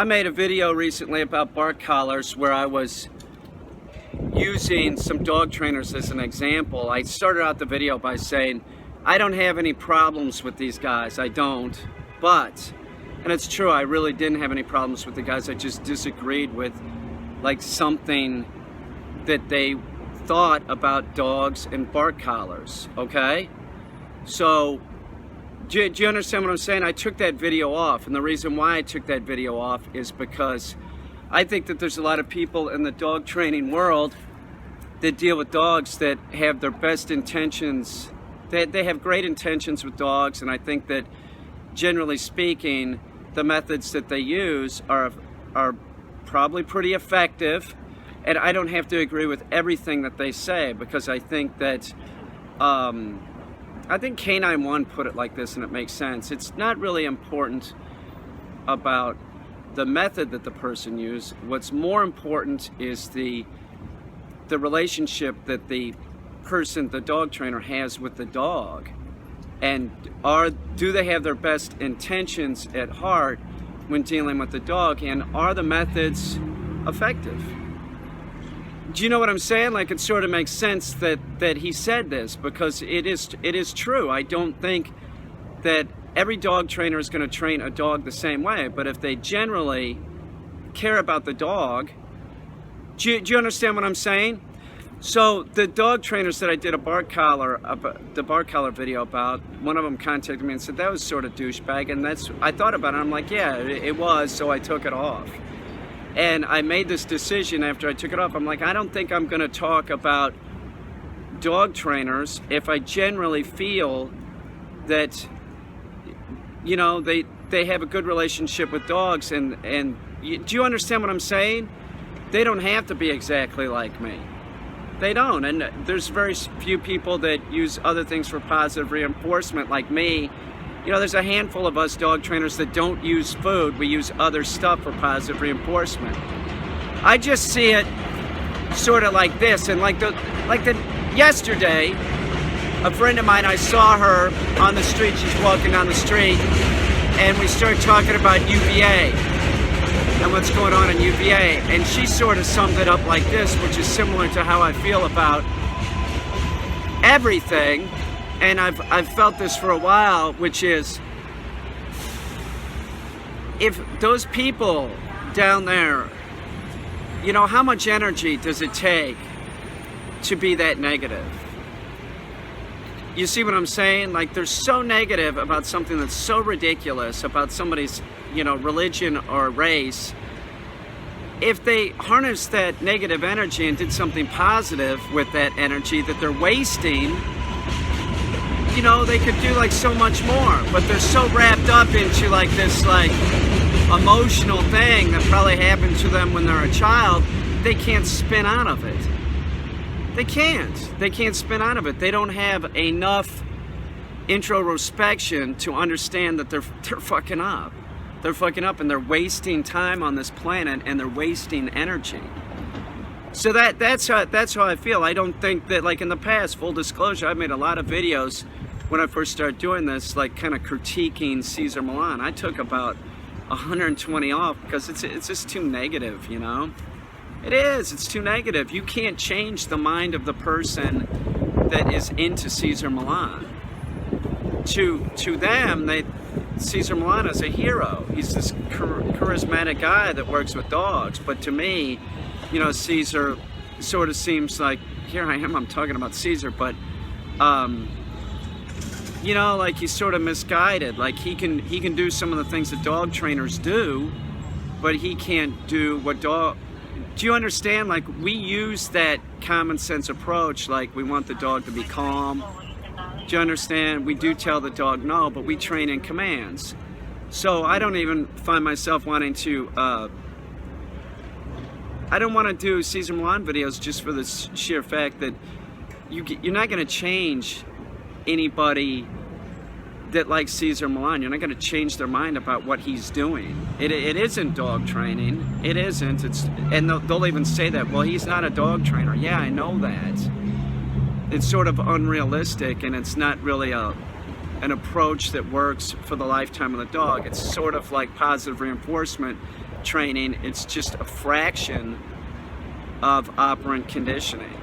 I made a video recently about bark collars where I was using some dog trainers as an example. I started out the video by saying, I don't have any problems with these guys, I don't, but, and it's true, I really didn't have any problems with the guys, I just disagreed with like something that they thought about dogs and bark collars, okay? So, do you understand what I'm saying? I took that video off, and the reason why I took that video off is because I think that there's a lot of people in the dog training world that deal with dogs that have their best intentions, they have great intentions with dogs, and I think that generally speaking, the methods that they use are probably pretty effective, and I don't have to agree with everything that they say, because I think that I think Caine 1 put it like this, and it makes sense. It's not really important about the method that the person used. What's more important is the relationship that the person, the dog trainer, has with the dog, and do they have their best intentions at heart when dealing with the dog, and are the methods effective? Do you know what I'm saying? Like, it sort of makes sense that he said this, because it is true. I don't think that every dog trainer is going to train a dog the same way, but if they generally care about the dog, do you understand what I'm saying? So the dog trainers that I did the bark collar video about, one of them contacted me and said that was sort of douchebag, and I thought about it. I'm like, yeah, it was, so I took it off. And I made this decision after I took it off. I'm like, I don't think I'm going to talk about dog trainers if I generally feel that, you know, they have a good relationship with dogs. And do you understand what I'm saying? They don't have to be exactly like me. They don't. And there's very few people that use other things for positive reinforcement like me. You know, there's a handful of us dog trainers that don't use food. We use other stuff for positive reinforcement. I just see it sort of like this, and yesterday, a friend of mine, I saw her on the street. She's walking down the street, and we started talking about UVA and what's going on in UVA, and she sort of summed it up like this, which is similar to how I feel about everything. And I've felt this for a while, which is, if those people down there, you know, how much energy does it take to be that negative? You see what I'm saying? Like, they're so negative about something that's so ridiculous, about somebody's, you know, religion or race. If they harness that negative energy and did something positive with that energy that they're wasting, you know, they could do like so much more, but they're so wrapped up into like this like emotional thing that probably happened to them when they're a child, they can't spin out of it. They can't spin out of it. They don't have enough introspection to understand that they're fucking up. They're fucking up, and they're wasting time on this planet, and they're wasting energy. So that's how I feel. I don't think that, like in the past, full disclosure, I've made a lot of videos when I first started doing this, like kind of critiquing Cesar Millan. I took about 120 off because it's just too negative, you know? It is, it's too negative. You can't change the mind of the person that is into Cesar Millan. To them, Cesar Millan is a hero. He's this charismatic guy that works with dogs, but to me, you know, Cesar sort of seems like, here I am, I'm talking about Cesar, but, you know, like he's sort of misguided. Like he can do some of the things that dog trainers do, but he can't do what do you understand? Like, we use that common sense approach, like we want the dog to be calm. Do you understand? We do tell the dog no, but we train in commands. So I don't even find myself wanting to, I don't want to do Cesar Millan videos just for the sheer fact that you're not going to change anybody that likes Cesar Millan. You're not going to change their mind about what he's doing. It isn't dog training. It isn't. And they'll even say that, well, he's not a dog trainer. Yeah, I know that. It's sort of unrealistic, and it's not really an approach that works for the lifetime of the dog. It's sort of like positive reinforcement training, it's just a fraction of operant conditioning.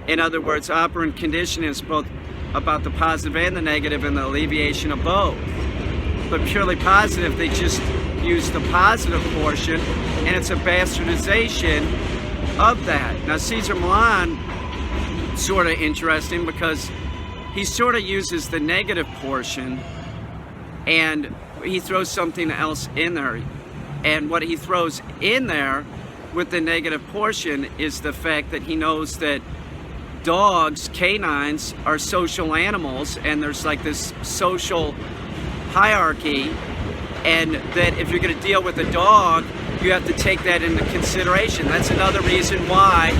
In other words, operant conditioning is both about the positive and the negative and the alleviation of both. But purely positive, they just use the positive portion, and it's a bastardization of that. Now, Cesar Millan, sort of interesting because he sort of uses the negative portion and he throws something else in there. And what he throws in there with the negative portion is the fact that he knows that dogs, canines, are social animals, and there's like this social hierarchy, and that if you're going to deal with a dog, you have to take that into consideration. That's another reason why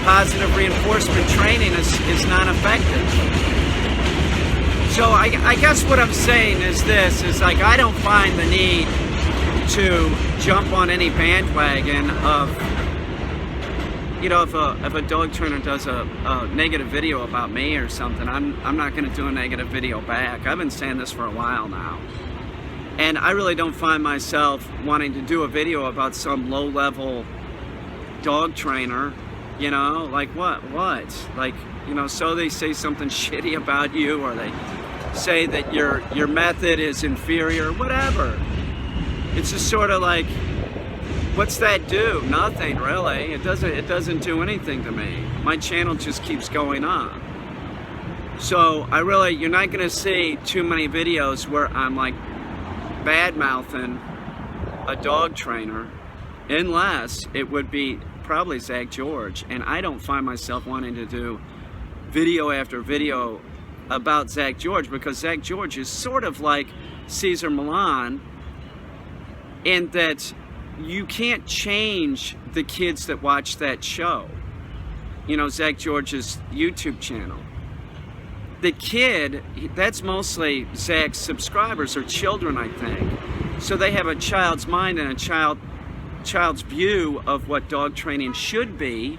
positive reinforcement training is not effective. So I guess what I'm saying is this, is like, I don't find the need to jump on any bandwagon of, you know, if a dog trainer does a negative video about me or something, I'm not going to do a negative video back. I've been saying this for a while now. And I really don't find myself wanting to do a video about some low-level dog trainer, you know, like what? Like, you know, so they say something shitty about you, or they say that your method is inferior, whatever. It's just sort of like, what's that do? Nothing, really. It doesn't do anything to me. My channel just keeps going on. So you're not gonna see too many videos where I'm like bad-mouthing a dog trainer, unless it would be probably Zach George, and I don't find myself wanting to do video after video about Zach George, because Zach George is sort of like Cesar Millan in that you can't change the kids that watch that show. You know, Zach George's YouTube channel. The kid, that's mostly Zach's subscribers, or children, I think. So they have a child's mind and a child's view of what dog training should be,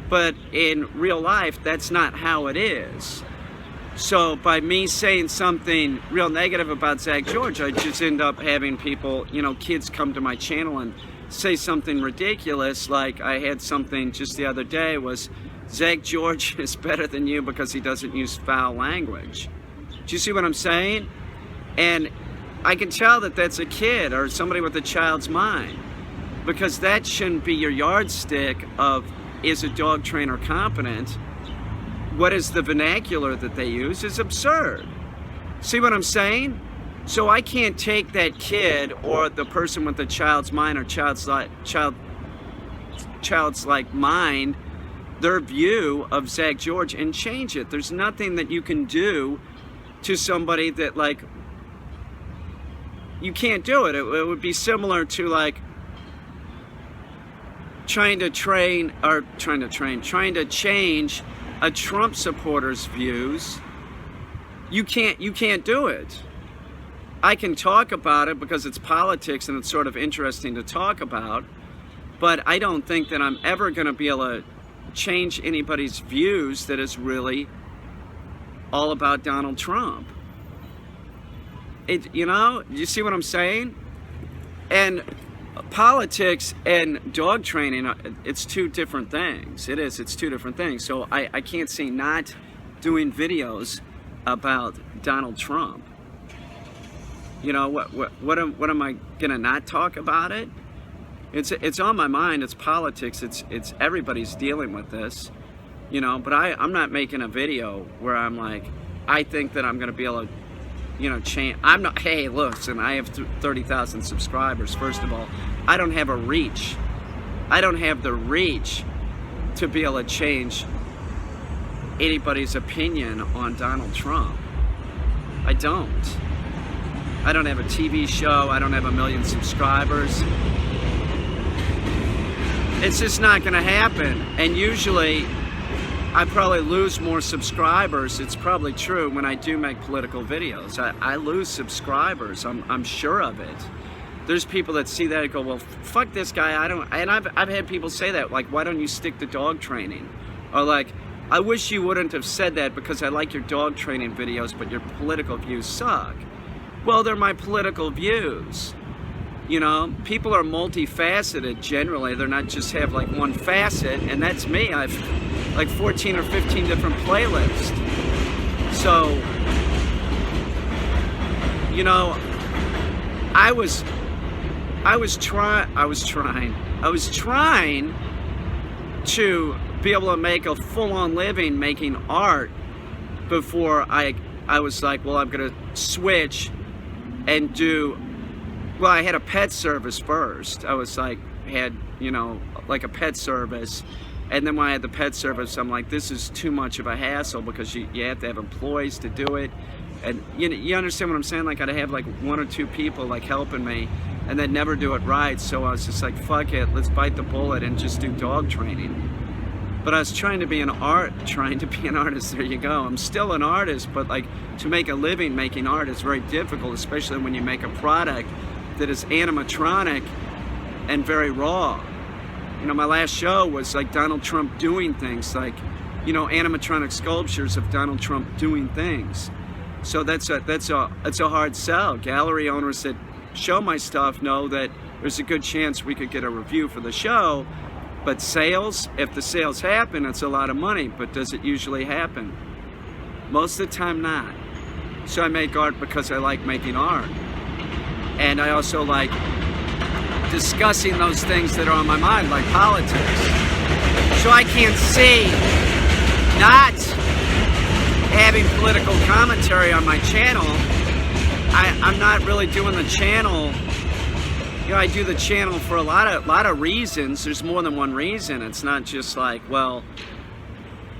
but in real life, that's not how it is. So by me saying something real negative about Zach George, I just end up having people, you know, kids come to my channel and say something ridiculous. Like I had something just the other day was, Zach George is better than you because he doesn't use foul language. Do you see what I'm saying? And I can tell that that's a kid or somebody with a child's mind, because that shouldn't be your yardstick of, is a dog trainer competent? What is the vernacular that they use is absurd. See what I'm saying? So I can't take that kid or the person with the child's mind or child's like mind, their view of Zach George, and change it. There's nothing that you can do to somebody that, like, you can't do it. It would be similar to like trying to change a Trump supporter's views. You can't do it. I can talk about it because it's politics and it's sort of interesting to talk about, but I don't think that I'm ever going to be able to change anybody's views that is really all about Donald Trump. You know, you see what I'm saying? And politics and dog training, it's two different things. It's two different things. So I can't see not doing videos about Donald Trump. You know, what am I gonna not talk about it? It's on my mind. It's politics. It's everybody's dealing with this, you know. But I'm not making a video where I'm like, I think that I'm gonna be able to, you know, change. I'm not. Hey, listen, I have 30,000 subscribers. First of all, I don't have a reach. I don't have the reach to be able to change anybody's opinion on Donald Trump. I don't have a TV show. I don't have 1 million subscribers. It's just not going to happen. And usually, I probably lose more subscribers. It's probably true when I do make political videos. I lose subscribers. I'm sure of it. There's people that see that and go, well, fuck this guy. I don't. And I've had people say that, like, why don't you stick to dog training? Or like, I wish you wouldn't have said that because I like your dog training videos, but your political views suck. Well, they're my political views. You know, people are multifaceted generally. They're not just have like one facet, and that's me. I've like 14 or 15 different playlists. So, you know, I was trying to be able to make a full-on living making art before I was like, well, I'm gonna switch and do. Well, I had a pet service first. I was like, had, you know, like a pet service. And then when I had the pet service, I'm like, this is too much of a hassle because you have to have employees to do it. And you understand what I'm saying? Like, I'd have like 1 or 2 people like helping me and then never do it right. So I was just like, fuck it, let's bite the bullet and just do dog training. But I was trying to be an artist. There you go. I'm still an artist, but like, to make a living making art is very difficult, especially when you make a product that is animatronic and very raw. You know, my last show was like Donald Trump doing things, like, you know, animatronic sculptures of Donald Trump doing things. So that's a hard sell. Gallery owners that show my stuff know that there's a good chance we could get a review for the show. But sales, if the sales happen, it's a lot of money. But does it usually happen? Most of the time, not. So I make art because I like making art. And I also like discussing those things that are on my mind, like politics. So I can't see not having political commentary on my channel. I'm not really doing the channel. You know, I do the channel for a lot of reasons. There's more than one reason. It's not just like, well,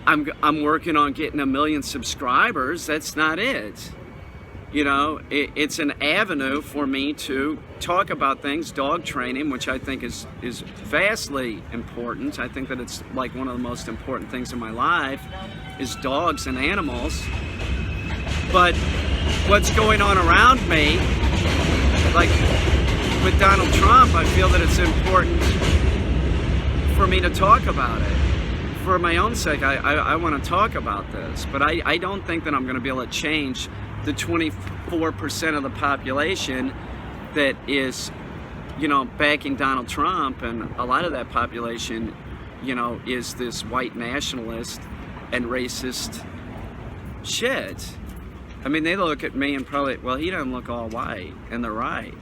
I'm working on getting 1 million subscribers. That's not it. You know, it's an avenue for me to talk about things, dog training, which I think is vastly important. I think that it's like one of the most important things in my life is dogs and animals. But what's going on around me, like with Donald Trump, I feel that it's important for me to talk about it. For my own sake, I want to talk about this. But I don't think that I'm going to be able to change the 24% of the population that is, you know, backing Donald Trump, and a lot of that population, you know, is this white nationalist and racist shit. I mean, they look at me and probably, well, he doesn't look all white, and they're right.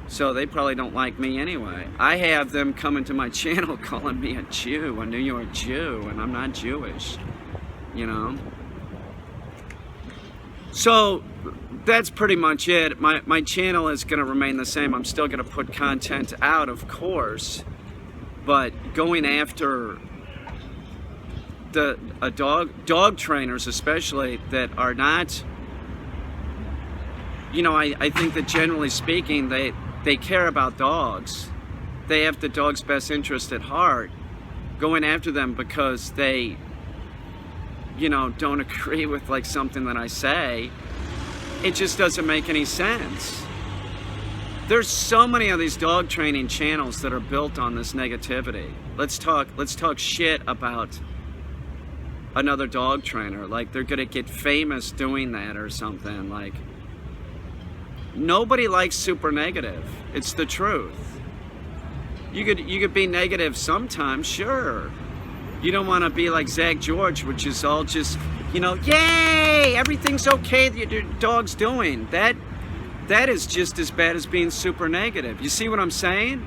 So they probably don't like me anyway. I have them coming to my channel calling me a Jew, a New York Jew, and I'm not Jewish, you know? So that's pretty much it. My channel is going to remain the same. I'm still going to put content out, of course, but going after dog trainers especially that are not, you know, I think that generally speaking they care about dogs. They have the dog's best interest at heart. Going after them because they, you know, don't agree with like something that I say, it just doesn't make any sense. There's so many of these dog training channels that are built on this negativity. Let's talk shit about another dog trainer, like they're gonna get famous doing that or something. Like, nobody likes super negative. It's the truth. You could be negative sometimes, sure. You don't want to be like Zach George, which is all just, you know, yay, everything's okay that your dog's doing. That is just as bad as being super negative. You see what I'm saying?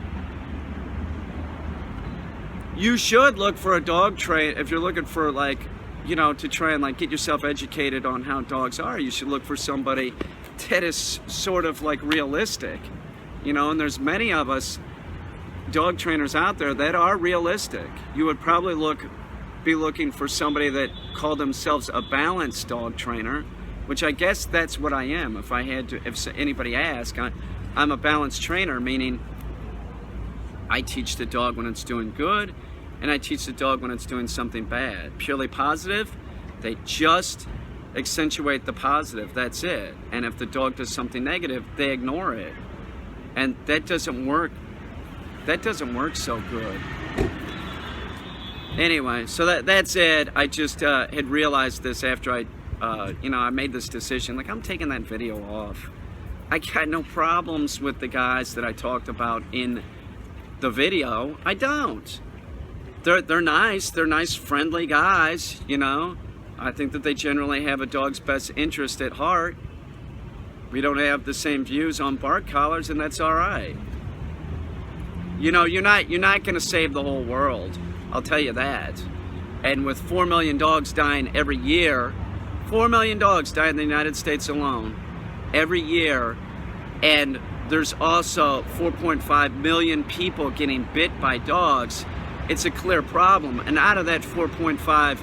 You should look for a dog train if you're looking for, like, you know, to try and like get yourself educated on how dogs are. You should look for somebody that is sort of like realistic, you know, and there's many of us dog trainers out there that are realistic. You would probably be looking for somebody that called themselves a balanced dog trainer, which I guess that's what I am. If anybody asks, I'm a balanced trainer, meaning I teach the dog when it's doing good, and I teach the dog when it's doing something bad. Purely positive, they just accentuate the positive, that's it. And if the dog does something negative, they ignore it. And that doesn't work. That doesn't work so good. Anyway, so that's it. I just had realized this after I made this decision. Like, I'm taking that video off. I got no problems with the guys that I talked about in the video. I don't. They're nice. They're nice, friendly guys, you know. I think that they generally have a dog's best interest at heart. We don't have the same views on bark collars, and that's all right. You know, you're not going to save the whole world. I'll tell you that. And with 4 million dogs dying every year, 4 million dogs die in the United States alone every year, and there's also 4.5 million people getting bit by dogs. It's a clear problem. And out of that 4.5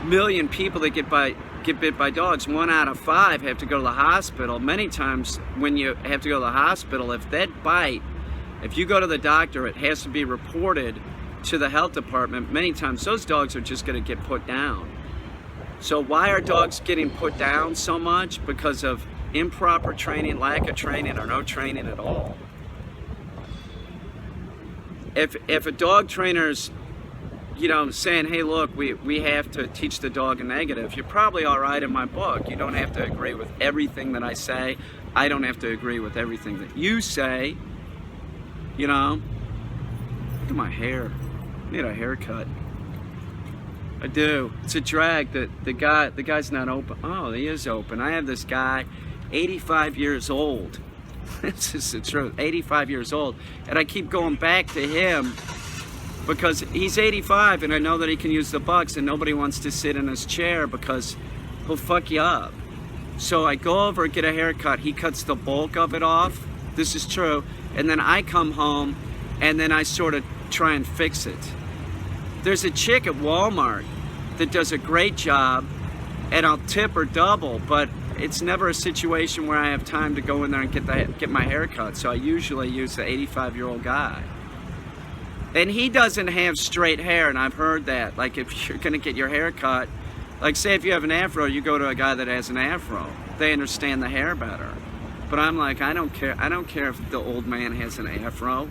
million people that get bit by dogs, 1 out of 5 have to go to the hospital. Many times when you have to go to the hospital, if that bite, if you go to the doctor, it has to be reported to the health department. Many times those dogs are just going to get put down. So why are dogs getting put down so much? Because of improper training, lack of training, or no training at all. If a dog trainer's, you know, saying, hey, look, we have to teach the dog a negative, you're probably all right in my book. You don't have to agree with everything that I say. I don't have to agree with everything that you say. You know, look at my hair. I need a haircut. I do. It's a drag that the guy's not open. Oh, he is open. I have this guy, 85 years old. This is the truth. 85 years old, and I keep going back to him because he's 85, and I know that he can use the bucks, and nobody wants to sit in his chair because he'll fuck you up. So I go over and get a haircut. He cuts the bulk of it off. This is true. And then I come home, and then I sort of try and fix it. There's a chick at Walmart that does a great job, and I'll tip her double, but it's never a situation where I have time to go in there and get my hair cut. So I usually use the 85-year-old guy. And he doesn't have straight hair, and I've heard that. Like, if you're gonna get your hair cut, like say if you have an afro, you go to a guy that has an afro. They understand the hair better. But I'm like, I don't care. I don't care if the old man has an afro.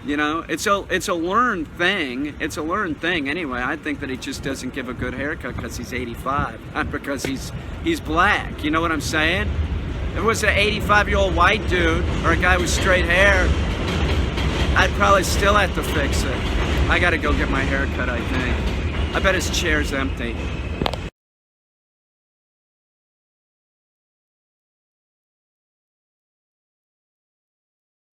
You know, it's a learned thing. It's a learned thing anyway. I think that he just doesn't give a good haircut because he's 85, not because he's black. You know what I'm saying? If it was an 85-year-old white dude or a guy with straight hair, I'd probably still have to fix it. I gotta go get my hair cut, I think. I bet his chair's empty.